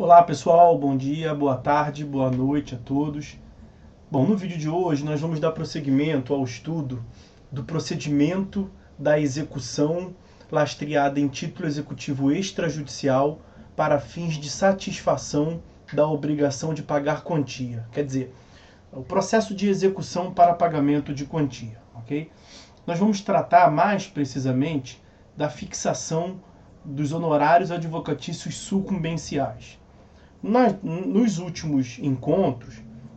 Olá pessoal, bom dia, boa tarde, boa noite a todos. Bom, no vídeo de hoje nós vamos dar prosseguimento ao estudo do procedimento da execução lastreada em título executivo extrajudicial para fins de satisfação da obrigação de pagar quantia. Quer dizer, o processo de execução para pagamento de quantia, ok? Nós vamos tratar mais precisamente da fixação dos honorários advocatícios sucumbenciais. Nos últimos encontros,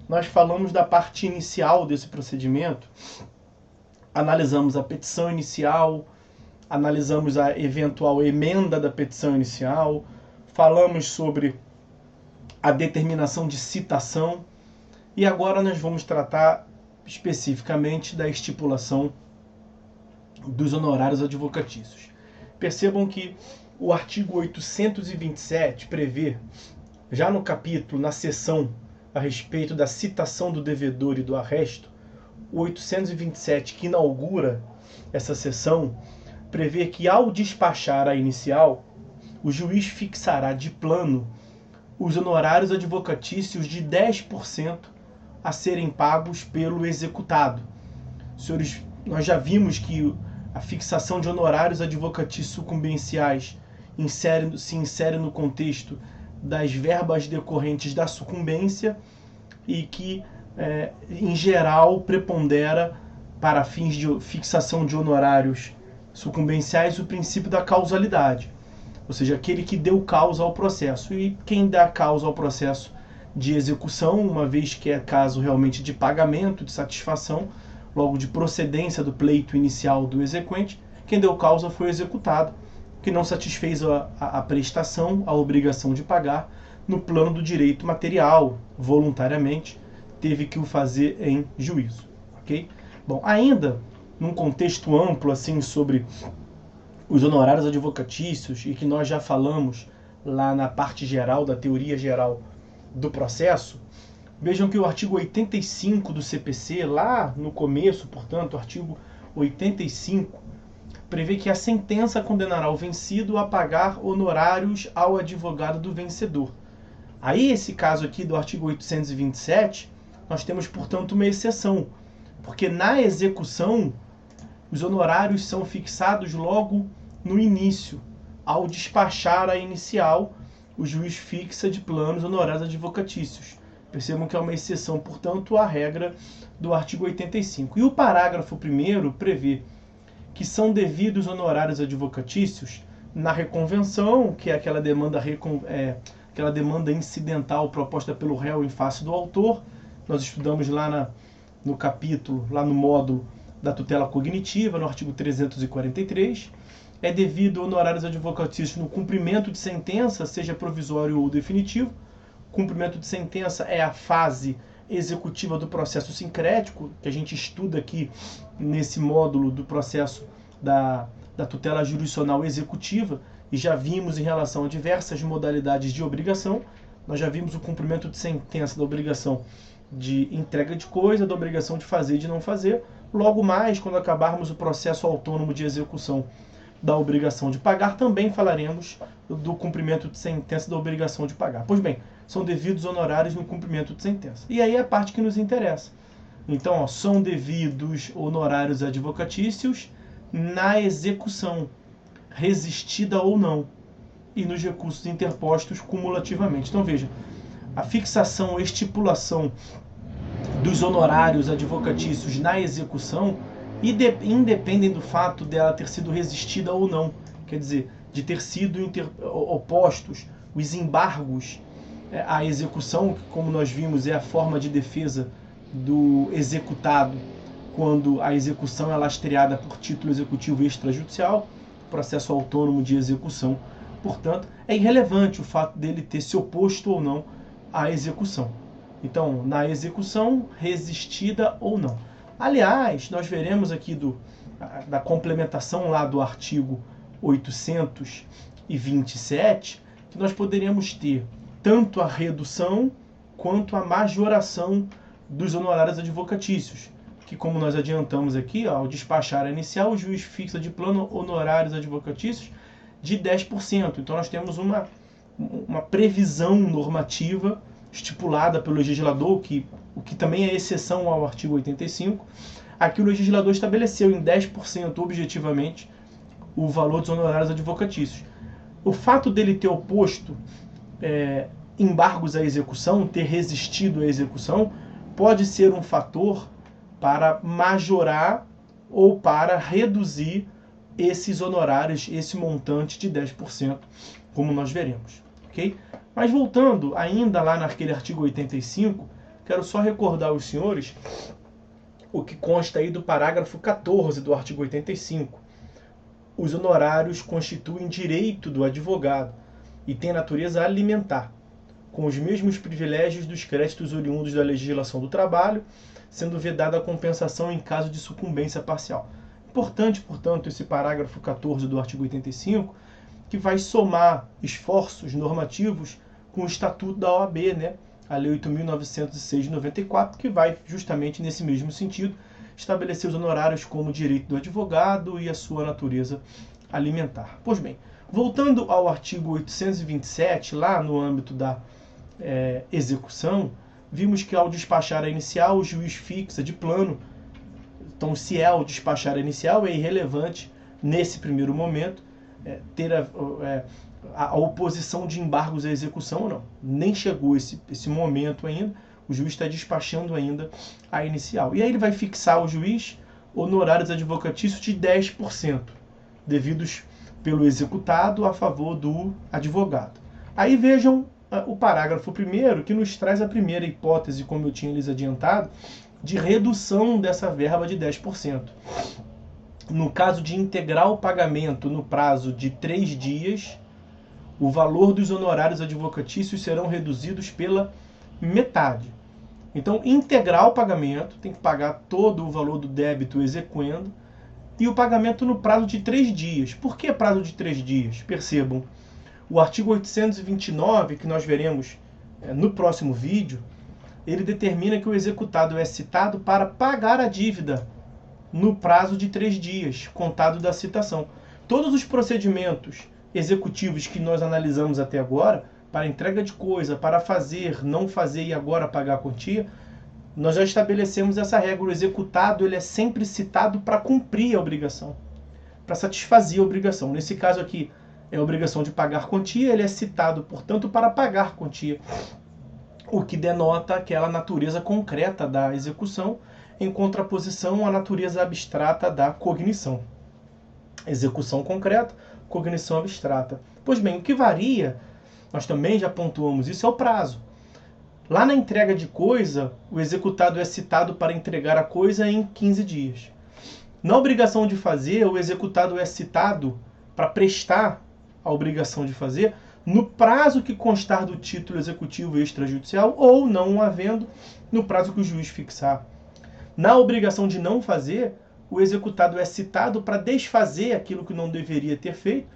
nós falamos da parte inicial desse procedimento, analisamos a petição inicial, analisamos a eventual emenda da petição inicial, falamos sobre a determinação de citação e agora nós vamos tratar especificamente da estipulação dos honorários advocatícios. Percebam que o artigo 827 prevê, já no capítulo, na seção a respeito da citação do devedor e do arresto, o 827, que inaugura essa seção, prevê que ao despachar a inicial, o juiz fixará de plano os honorários advocatícios de 10% a serem pagos pelo executado. Senhores, nós já vimos que a fixação de honorários advocatícios sucumbenciais se insere no contexto das verbas decorrentes da sucumbência e que, em geral, prepondera para fins de fixação de honorários sucumbenciais o princípio da causalidade, ou seja, aquele que deu causa ao processo. E quem dá causa ao processo de execução, uma vez que é caso realmente de pagamento, de satisfação, logo de procedência do pleito inicial do exequente, quem deu causa foi o executado, que não satisfez a prestação, a obrigação de pagar, no plano do direito material, voluntariamente, teve que o fazer em juízo. Ok? Bom, ainda num contexto amplo assim sobre os honorários advocatícios, e que nós já falamos lá na parte geral, da teoria geral do processo, vejam que o artigo 85 do CPC, lá no começo, portanto, o artigo 85, prevê que a sentença condenará o vencido a pagar honorários ao advogado do vencedor. Aí, esse caso aqui do artigo 827, nós temos, portanto, uma exceção, porque na execução, os honorários são fixados logo no início. Ao despachar a inicial, o juiz fixa de plano os honorários advocatícios. Percebam que é uma exceção, portanto, à regra do artigo 85. E o parágrafo 1º prevê que são devidos honorários advocatícios na reconvenção, que é aquela demanda incidental proposta pelo réu em face do autor. Nós estudamos lá no capítulo, lá no módulo da tutela cognitiva, no artigo 343. É devido honorários advocatícios no cumprimento de sentença, seja provisório ou definitivo. Cumprimento de sentença é a fase executiva do processo sincrético, que a gente estuda aqui nesse módulo do processo da tutela jurisdicional executiva, e já vimos em relação a diversas modalidades de obrigação. Nós já vimos o cumprimento de sentença da obrigação de entrega de coisa, da obrigação de fazer e de não fazer. Logo mais, quando acabarmos o processo autônomo de execução da obrigação de pagar, também falaremos do cumprimento de sentença da obrigação de pagar. Pois bem, são devidos honorários no cumprimento de sentença. E aí é a parte que nos interessa. Então, são devidos honorários advocatícios na execução, resistida ou não, e nos recursos interpostos cumulativamente. Então, veja, a fixação, a estipulação dos honorários advocatícios na execução independem do fato dela ter sido resistida ou não, quer dizer, de ter sido opostos os embargos à execução, que, como nós vimos, é a forma de defesa do executado quando a execução é lastreada por título executivo extrajudicial, processo autônomo de execução. Portanto, é irrelevante o fato dele ter se oposto ou não à execução. Então, na execução, resistida ou não. Aliás, nós veremos aqui da complementação lá do artigo 827, que nós poderíamos ter tanto a redução quanto a majoração dos honorários advocatícios, que, como nós adiantamos aqui, ao despachar a inicial, o juiz fixa de plano honorários advocatícios de 10%. Então nós temos uma previsão normativa estipulada pelo legislador, o que também é exceção ao artigo 85. Aqui o legislador estabeleceu em 10% objetivamente o valor dos honorários advocatícios. O fato dele ter oposto embargos à execução, ter resistido à execução, pode ser um fator para majorar ou para reduzir esses honorários, esse montante de 10%, como nós veremos. Okay? Mas voltando ainda lá naquele artigo 85, quero só recordar aos senhores o que consta aí do parágrafo 14 do artigo 85. Os honorários constituem direito do advogado e têm natureza alimentar, com os mesmos privilégios dos créditos oriundos da legislação do trabalho, sendo vedada a compensação em caso de sucumbência parcial. Importante, portanto, esse parágrafo 14 do artigo 85, que vai somar esforços normativos com o Estatuto da OAB, né? A Lei 8.906 de 94, que vai justamente nesse mesmo sentido estabelecer os honorários como direito do advogado e a sua natureza alimentar. Pois bem, voltando ao artigo 827, lá no âmbito da execução, vimos que ao despachar a inicial, o juiz fixa de plano. Então, se é ao despachar a inicial, é irrelevante, nesse primeiro momento, ter a oposição de embargos à execução ou não. Nem chegou esse momento ainda, o juiz está despachando ainda a inicial. E aí ele vai fixar o juiz honorários advocatícios de 10%, devidos pelo executado a favor do advogado. Aí vejam o parágrafo 1º, que nos traz a primeira hipótese, como eu tinha lhes adiantado, de redução dessa verba de 10%. No caso de integral pagamento no prazo de 3 dias, o valor dos honorários advocatícios serão reduzidos pela metade. Então, integral pagamento, tem que pagar todo o valor do débito exequendo, e o pagamento no prazo de 3 dias. Por que prazo de 3 dias? Percebam, o artigo 829, que nós veremos no próximo vídeo, ele determina que o executado é citado para pagar a dívida no prazo de 3 dias, contado da citação. Todos os procedimentos executivos que nós analisamos até agora, para entrega de coisa, para fazer, não fazer e agora pagar a quantia, nós já estabelecemos essa regra. O executado ele é sempre citado para cumprir a obrigação, para satisfazer a obrigação. Nesse caso aqui, é a obrigação de pagar quantia, ele é citado, portanto, para pagar quantia, o que denota aquela natureza concreta da execução, em contraposição à natureza abstrata da cognição. Execução concreta, cognição abstrata. Pois bem, o que varia, nós também já pontuamos isso, é o prazo. Lá na entrega de coisa, o executado é citado para entregar a coisa em 15 dias. Na obrigação de fazer, o executado é citado para prestar a obrigação de fazer no prazo que constar do título executivo extrajudicial ou, não havendo, no prazo que o juiz fixar. Na obrigação de não fazer, o executado é citado para desfazer aquilo que não deveria ter feito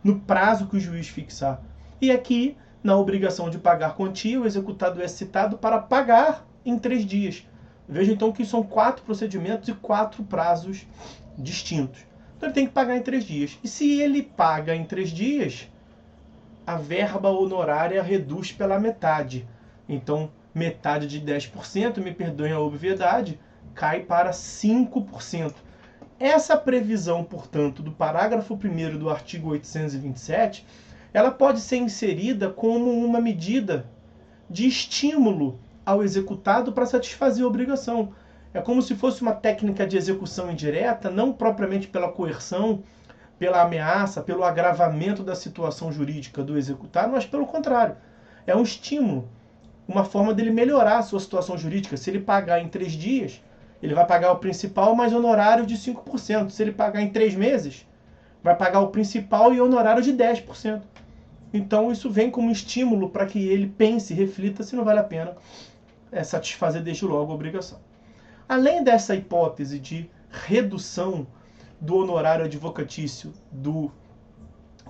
no prazo que o juiz fixar. E aqui, na obrigação de pagar quantia, o executado é citado para pagar em 3 dias. Veja então que são 4 procedimentos e 4 prazos distintos. Então ele tem que pagar em 3 dias. E se ele paga em 3 dias, a verba honorária reduz pela metade. Então, metade de 10%, me perdoem a obviedade, cai para 5%. Essa previsão, portanto, do parágrafo 1º do artigo 827, ela pode ser inserida como uma medida de estímulo ao executado para satisfazer a obrigação. É como se fosse uma técnica de execução indireta, não propriamente pela coerção, pela ameaça, pelo agravamento da situação jurídica do executado, mas pelo contrário. É um estímulo, uma forma dele melhorar a sua situação jurídica. Se ele pagar em 3 dias, ele vai pagar o principal mais honorário de 5%. Se ele pagar em 3 meses, vai pagar o principal e honorário de 10%. Então isso vem como estímulo para que ele pense, reflita se não vale a pena satisfazer desde logo a obrigação. Além dessa hipótese de redução do honorário advocatício do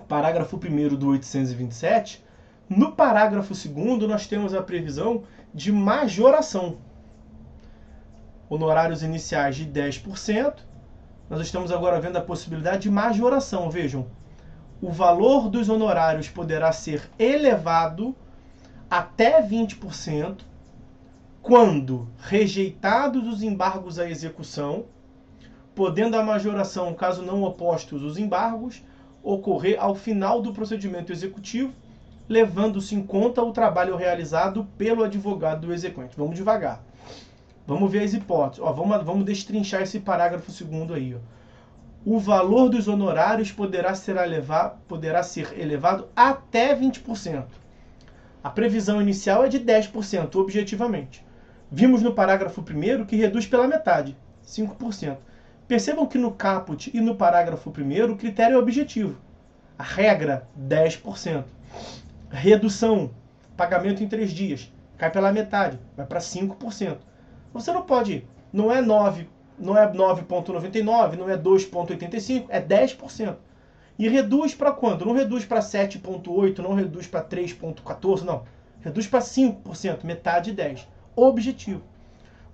parágrafo 1º do 827, no parágrafo 2º nós temos a previsão de majoração. Honorários iniciais de 10%, nós estamos agora vendo a possibilidade de majoração. Vejam, o valor dos honorários poderá ser elevado até 20% quando rejeitados os embargos à execução, podendo a majoração, caso não opostos os embargos, ocorrer ao final do procedimento executivo, levando-se em conta o trabalho realizado pelo advogado do exequente. Vamos devagar. Vamos ver as hipóteses. Vamos destrinchar esse parágrafo 2º aí. O valor dos honorários poderá ser elevado até 20%. A previsão inicial é de 10%, objetivamente. Vimos no parágrafo 1º que reduz pela metade, 5%. Percebam que no caput e no parágrafo 1º o critério é objetivo. A regra, 10%. Redução, pagamento em 3 dias, cai pela metade, vai para 5%. Você não pode, não é 9,99, não é 2,85, é 10%. E reduz para quando? Não reduz para 7,8, não reduz para 3,14, não. Reduz para 5%, metade de 10%. Objetivo.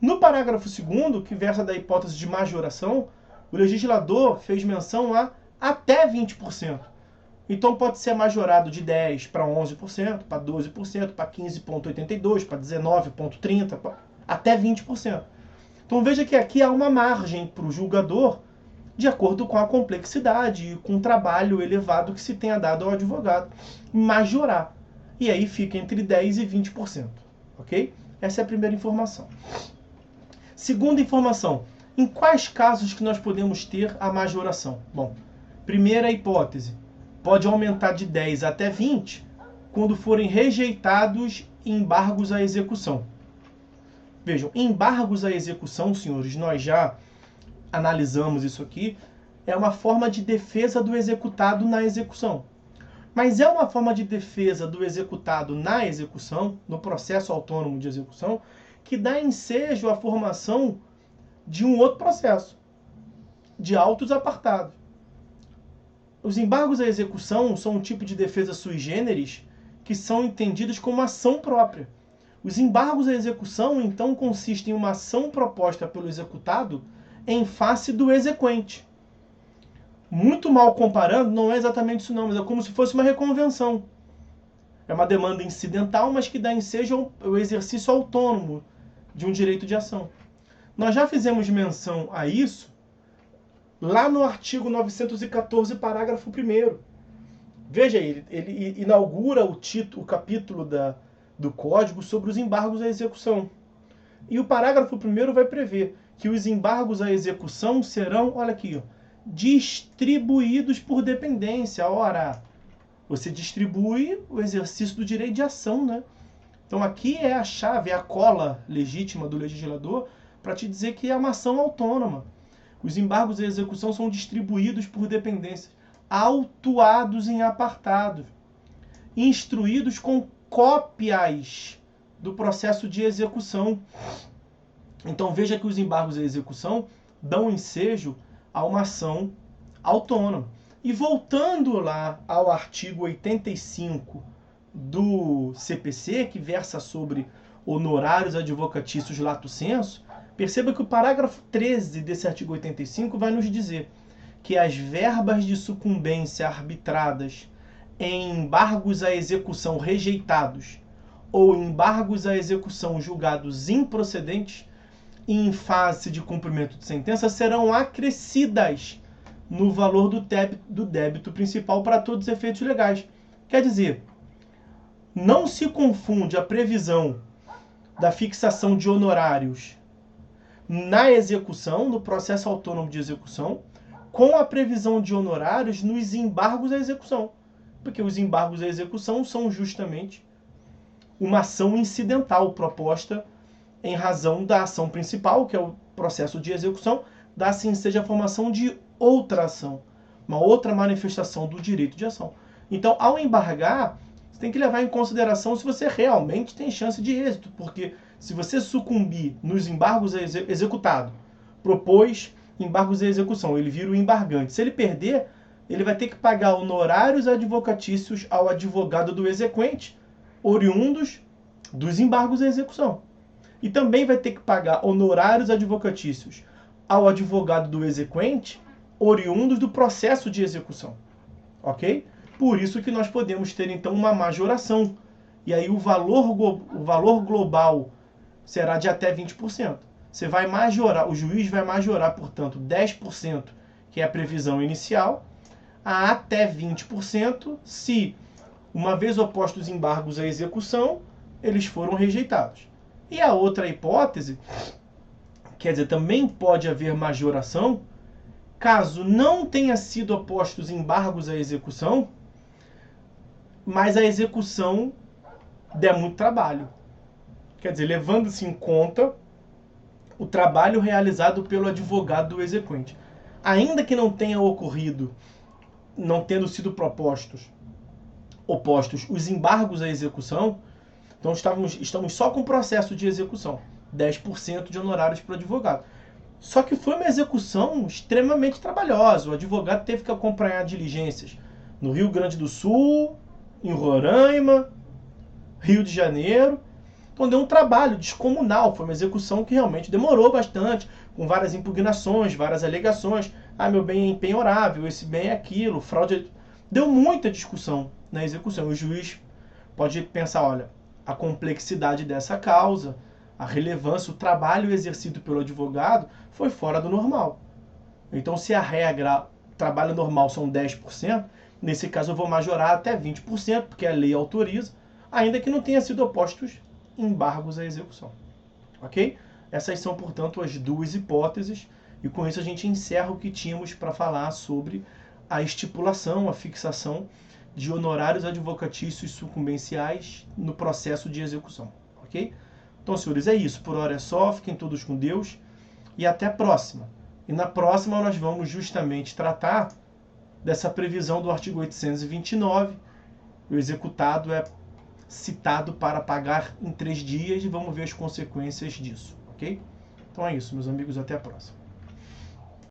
No parágrafo 2º, que versa da hipótese de majoração, o legislador fez menção a até 20%. Então pode ser majorado de 10% para 11%, para 12%, para 15,82%, para 19,30%, até 20%. Então veja que aqui há uma margem para o julgador, de acordo com a complexidade e com o trabalho elevado que se tenha dado ao advogado, majorar. E aí fica entre 10% e 20%. Ok? Essa é a primeira informação. Segunda informação. Em quais casos que nós podemos ter a majoração? Bom, primeira hipótese. Pode aumentar de 10 até 20 quando forem rejeitados embargos à execução. Vejam, embargos à execução, senhores, nós já analisamos isso aqui, é uma forma de defesa do executado na execução. Mas é uma forma de defesa do executado na execução, no processo autônomo de execução, que dá ensejo à formação de um outro processo, de autos apartados. Os embargos à execução são um tipo de defesa sui generis que são entendidos como ação própria. Os embargos à execução, então, consistem em uma ação proposta pelo executado em face do exequente. Muito mal comparando, não é exatamente isso não, mas é como se fosse uma reconvenção. É uma demanda incidental, mas que dá ensejo ao exercício autônomo de um direito de ação. Nós já fizemos menção a isso lá no artigo 914, parágrafo 1º. Veja, ele inaugura o capítulo do Código sobre os embargos à execução. E o parágrafo 1º vai prever que os embargos à execução serão, olha aqui, distribuídos por dependência. Ora, você distribui o exercício do direito de ação, né? Então aqui é a chave, é a cola legítima do legislador para te dizer que é uma ação autônoma. Os embargos à execução são distribuídos por dependências, autuados em apartado, instruídos com cópias do processo de execução. Então veja que os embargos à execução dão ensejo a uma ação autônoma. E voltando lá ao artigo 85 do CPC, que versa sobre honorários advocatícios lato sensu, perceba que o parágrafo 13 desse artigo 85 vai nos dizer que as verbas de sucumbência arbitradas em embargos à execução rejeitados ou embargos à execução julgados improcedentes em fase de cumprimento de sentença serão acrescidas no valor do débito principal para todos os efeitos legais. Quer dizer, não se confunde a previsão da fixação de honorários na execução, no processo autônomo de execução, com a previsão de honorários nos embargos à execução. Porque os embargos à execução são justamente uma ação incidental proposta em razão da ação principal, que é o processo de execução, dá-se ensejo a formação de outra ação, uma outra manifestação do direito de ação. Então, ao embargar, você tem que levar em consideração se você realmente tem chance de êxito, porque se você sucumbir nos embargos executado, propôs embargos à execução, ele vira o embargante. Se ele perder, ele vai ter que pagar honorários advocatícios ao advogado do exequente, oriundos dos embargos à execução. E também vai ter que pagar honorários advocatícios ao advogado do exequente, oriundos do processo de execução. Ok? Por isso que nós podemos ter, então, uma majoração. E aí o valor global será de até 20%. Você vai majorar, o juiz vai majorar, portanto, 10%, que é a previsão inicial, a até 20%, se, uma vez opostos os embargos à execução, eles foram rejeitados. E a outra hipótese, quer dizer, também pode haver majoração, caso não tenha sido opostos embargos à execução, mas a execução der muito trabalho. Quer dizer, levando-se em conta o trabalho realizado pelo advogado do exequente. Ainda que não tenha ocorrido, não tendo sido opostos os embargos à execução, então estamos só com o processo de execução, 10% de honorários para o advogado. Só que foi uma execução extremamente trabalhosa. O advogado teve que acompanhar diligências no Rio Grande do Sul, em Roraima, Rio de Janeiro. Então deu um trabalho descomunal. Foi uma execução que realmente demorou bastante, com várias impugnações, várias alegações. Ah, meu bem é impenhorável, esse bem é aquilo, fraude. Deu muita discussão na execução. O juiz pode pensar, olha, a complexidade dessa causa, a relevância, o trabalho exercido pelo advogado foi fora do normal. Então, se a regra, trabalho normal são 10%, nesse caso eu vou majorar até 20%, porque a lei autoriza, ainda que não tenha sido opostos embargos à execução. Ok? Essas são, portanto, as duas hipóteses, e com isso a gente encerra o que tínhamos para falar sobre a estipulação, a fixação de honorários advocatícios sucumbenciais no processo de execução. Ok? Então, senhores, é isso. Por hora é só. Fiquem todos com Deus e até a próxima. E na próxima nós vamos justamente tratar dessa previsão do artigo 829. O executado é citado para pagar em 3 dias e vamos ver as consequências disso. Ok? Então é isso, meus amigos. Até a próxima.